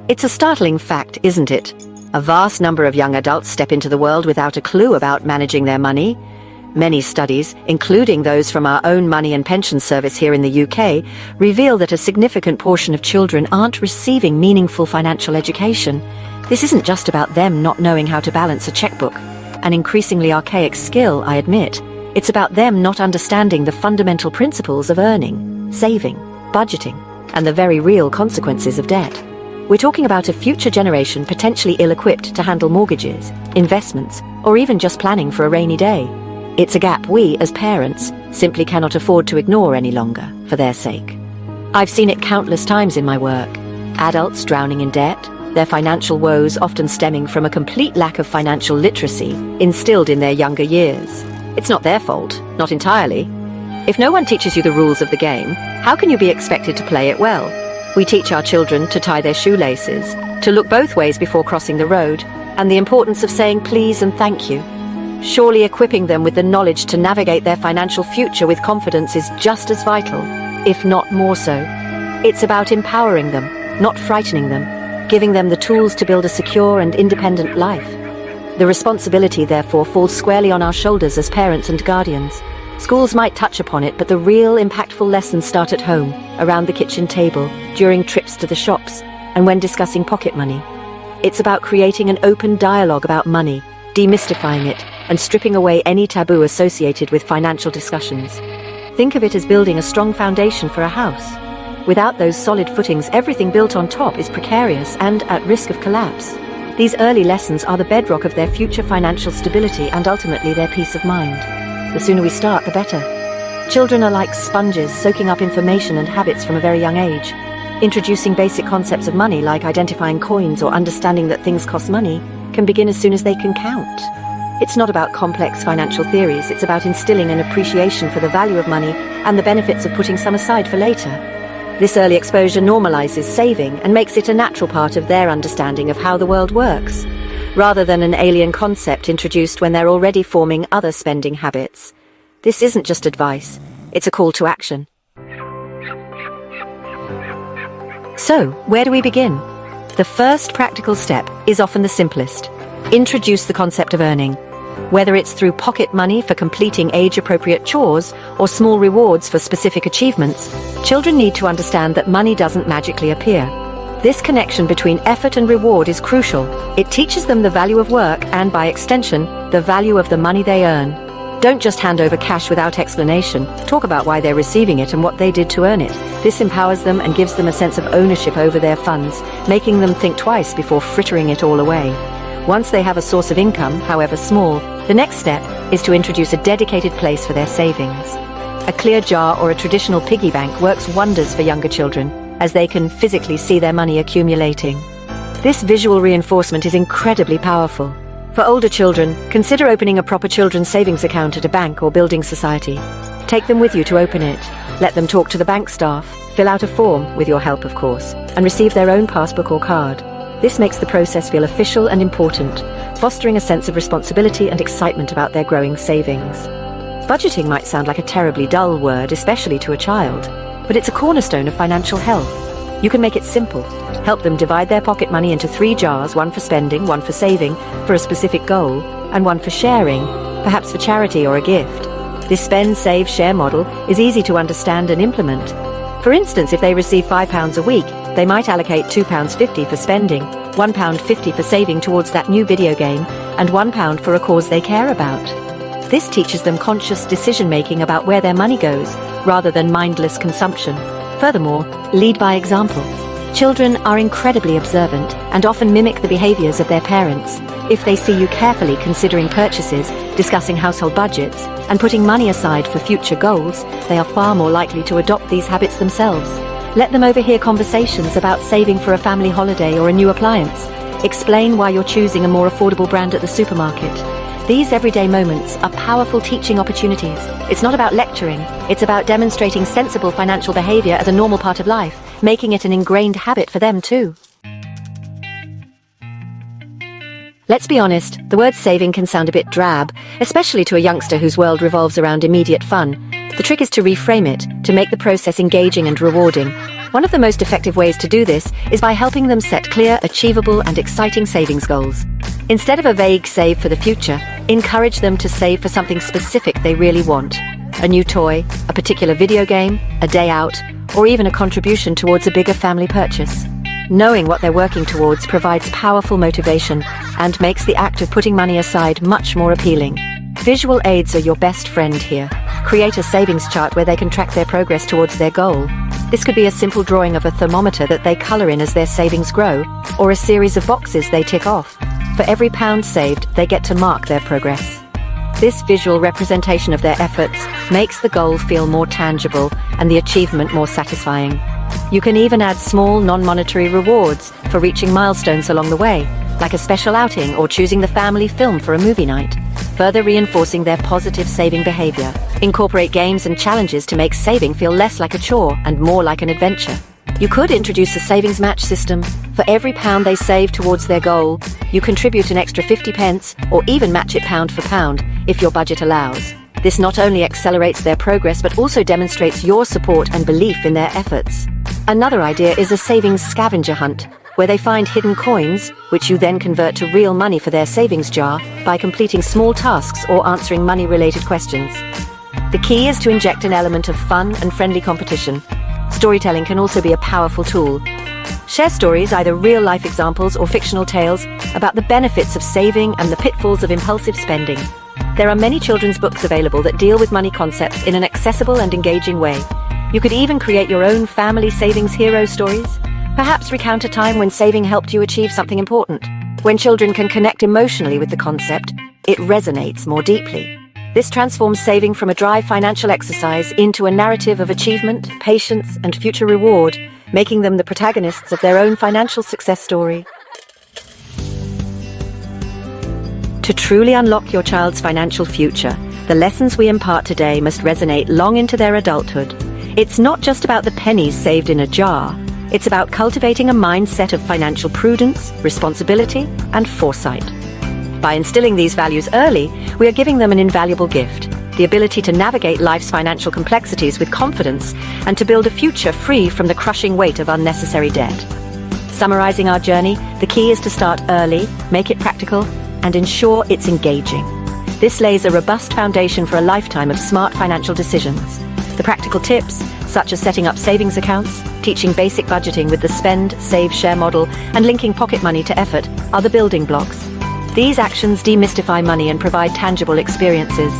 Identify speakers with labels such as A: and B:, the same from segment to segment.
A: It's a startling fact, isn't it? A vast number of young adults step into the world without a clue about managing their money. Many studies, including those from our own Money and Pension Service here in the UK, reveal that a significant portion of children aren't receiving meaningful financial education. This isn't just about them not knowing how to balance a checkbook, an increasingly archaic skill, I admit. It's about them not understanding the fundamental principles of earning, saving, budgeting, and the very real consequences of debt. We're talking about a future generation potentially ill-equipped to handle mortgages, investments, or even just planning for a rainy day. It's a gap we, as parents, simply cannot afford to ignore any longer, for their sake. I've seen it countless times in my work. Adults drowning in debt, their financial woes often stemming from a complete lack of financial literacy instilled in their younger years. It's not their fault, not entirely. If no one teaches you the rules of the game, how can you be expected to play it well? We teach our children to tie their shoelaces, to look both ways before crossing the road, and the importance of saying please and thank you. Surely equipping them with the knowledge to navigate their financial future with confidence is just as vital, if not more so. It's about empowering them, not frightening them, giving them the tools to build a secure and independent life. The responsibility, therefore, falls squarely on our shoulders as parents and guardians. Schools might touch upon it, but the real impactful lessons start at home, around the kitchen table, during trips to the shops, and when discussing pocket money. It's about creating an open dialogue about money, demystifying it, and stripping away any taboo associated with financial discussions. Think of it as building a strong foundation for a house. Without those solid footings, everything built on top is precarious and at risk of collapse. These early lessons are the bedrock of their future financial stability and ultimately their peace of mind. The sooner we start, the better. Children are like sponges, soaking up information and habits from a very young age. Introducing basic concepts of money, like identifying coins or understanding that things cost money, can begin as soon as they can count. It's not about complex financial theories, it's about instilling an appreciation for the value of money and the benefits of putting some aside for later. This early exposure normalizes saving and makes it a natural part of their understanding of how the world works, rather than an alien concept introduced when they're already forming other spending habits. This isn't just advice, it's a call to action. So, where do we begin? The first practical step is often the simplest. Introduce the concept of earning. Whether it's through pocket money for completing age-appropriate chores or small rewards for specific achievements, children need to understand that money doesn't magically appear. This connection between effort and reward is crucial. It teaches them the value of work and, by extension, the value of the money they earn. Don't just hand over cash without explanation. Talk about why they're receiving it and what they did to earn it. This empowers them and gives them a sense of ownership over their funds, making them think twice before frittering it all away. Once they have a source of income, however small, the next step is to introduce a dedicated place for their savings. A clear jar or a traditional piggy bank works wonders for younger children, as they can physically see their money accumulating. This visual reinforcement is incredibly powerful. For older children, consider opening a proper children's savings account at a bank or building society. Take them with you to open it. Let them talk to the bank staff, fill out a form, with your help of course, and receive their own passbook or card. This makes the process feel official and important, fostering a sense of responsibility and excitement about their growing savings. Budgeting might sound like a terribly dull word, especially to a child, but it's a cornerstone of financial health. You can make it simple. Help them divide their pocket money into 3 jars, one for spending, one for saving, for a specific goal, and one for sharing, perhaps for charity or a gift. This spend, save, share model is easy to understand and implement. For instance, if they receive £5 a week, they might allocate £2.50 for spending, £1.50 for saving towards that new video game, and £1 for a cause they care about. This teaches them conscious decision-making about where their money goes, rather than mindless consumption. Furthermore, lead by example. Children are incredibly observant and often mimic the behaviors of their parents. If they see you carefully considering purchases, discussing household budgets, and putting money aside for future goals, they are far more likely to adopt these habits themselves. Let them overhear conversations about saving for a family holiday or a new appliance. Explain why you're choosing a more affordable brand at the supermarket. These everyday moments are powerful teaching opportunities. It's not about lecturing, it's about demonstrating sensible financial behavior as a normal part of life, making it an ingrained habit for them too. Let's be honest, the word saving can sound a bit drab, especially to a youngster whose world revolves around immediate fun. The trick is to reframe it, to make the process engaging and rewarding. One of the most effective ways to do this is by helping them set clear, achievable, and exciting savings goals. Instead of a vague save for the future, encourage them to save for something specific they really want. A new toy, a particular video game, a day out, or even a contribution towards a bigger family purchase. Knowing what they're working towards provides powerful motivation and makes the act of putting money aside much more appealing. Visual aids are your best friend here. Create a savings chart where they can track their progress towards their goal. This could be a simple drawing of a thermometer that they color in as their savings grow, or a series of boxes they tick off. For every pound saved, they get to mark their progress. This visual representation of their efforts makes the goal feel more tangible and the achievement more satisfying. You can even add small, non-monetary rewards for reaching milestones along the way, like a special outing or choosing the family film for a movie night, further reinforcing their positive saving behavior. Incorporate games and challenges to make saving feel less like a chore and more like an adventure. You could introduce a savings match system. For every pound they save towards their goal, you contribute an extra 50 pence or even match it pound for pound if your budget allows. This not only accelerates their progress but also demonstrates your support and belief in their efforts. Another idea is a savings scavenger hunt, where they find hidden coins, which you then convert to real money for their savings jar by completing small tasks or answering money-related questions. The key is to inject an element of fun and friendly competition. Storytelling can also be a powerful tool. Share stories, either real-life examples or fictional tales, about the benefits of saving and the pitfalls of impulsive spending. There are many children's books available that deal with money concepts in an accessible and engaging way. You could even create your own family savings hero stories. Perhaps recount a time when saving helped you achieve something important. When children can connect emotionally with the concept, it resonates more deeply. This transforms saving from a dry financial exercise into a narrative of achievement, patience, and future reward, making them the protagonists of their own financial success story. To truly unlock your child's financial future, the lessons we impart today must resonate long into their adulthood. It's not just about the pennies saved in a jar. It's about cultivating a mindset of financial prudence, responsibility, and foresight. By instilling these values early, we are giving them an invaluable gift: the ability to navigate life's financial complexities with confidence and to build a future free from the crushing weight of unnecessary debt. Summarizing our journey, the key is to start early, make it practical, and ensure it's engaging. This lays a robust foundation for a lifetime of smart financial decisions. The practical tips, such as setting up savings accounts, teaching basic budgeting with the spend, save, share model, and linking pocket money to effort, are the building blocks. These actions demystify money and provide tangible experiences.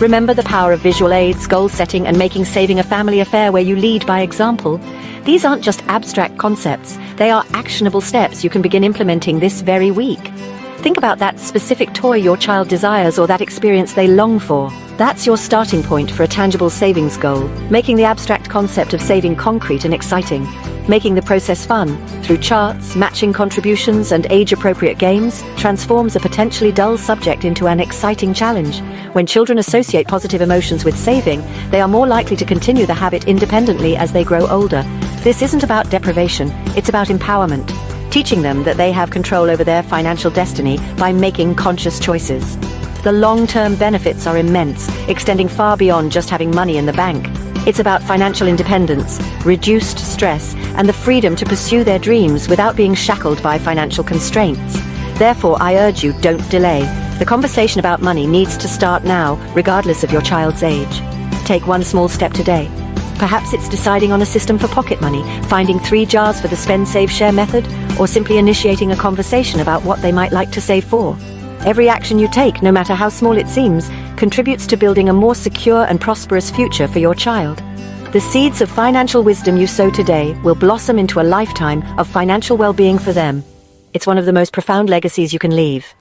A: Remember the power of visual aids, goal setting, and making saving a family affair where you lead by example. These aren't just abstract concepts, they are actionable steps you can begin implementing this very week. Think about that specific toy your child desires or that experience they long for. That's your starting point for a tangible savings goal, making the abstract concept of saving concrete and exciting. Making the process fun, through charts, matching contributions, and age-appropriate games, transforms a potentially dull subject into an exciting challenge. When children associate positive emotions with saving, they are more likely to continue the habit independently as they grow older. This isn't about deprivation, it's about empowerment. Teaching them that they have control over their financial destiny by making conscious choices. The long-term benefits are immense, extending far beyond just having money in the bank. It's about financial independence, reduced stress, and the freedom to pursue their dreams without being shackled by financial constraints. Therefore, I urge you, don't delay. The conversation about money needs to start now, regardless of your child's age. Take one small step today. Perhaps it's deciding on a system for pocket money, finding 3 jars for the spend, save, share method, or simply initiating a conversation about what they might like to save for. Every action you take, no matter how small it seems, contributes to building a more secure and prosperous future for your child. The seeds of financial wisdom you sow today will blossom into a lifetime of financial well-being for them. It's one of the most profound legacies you can leave.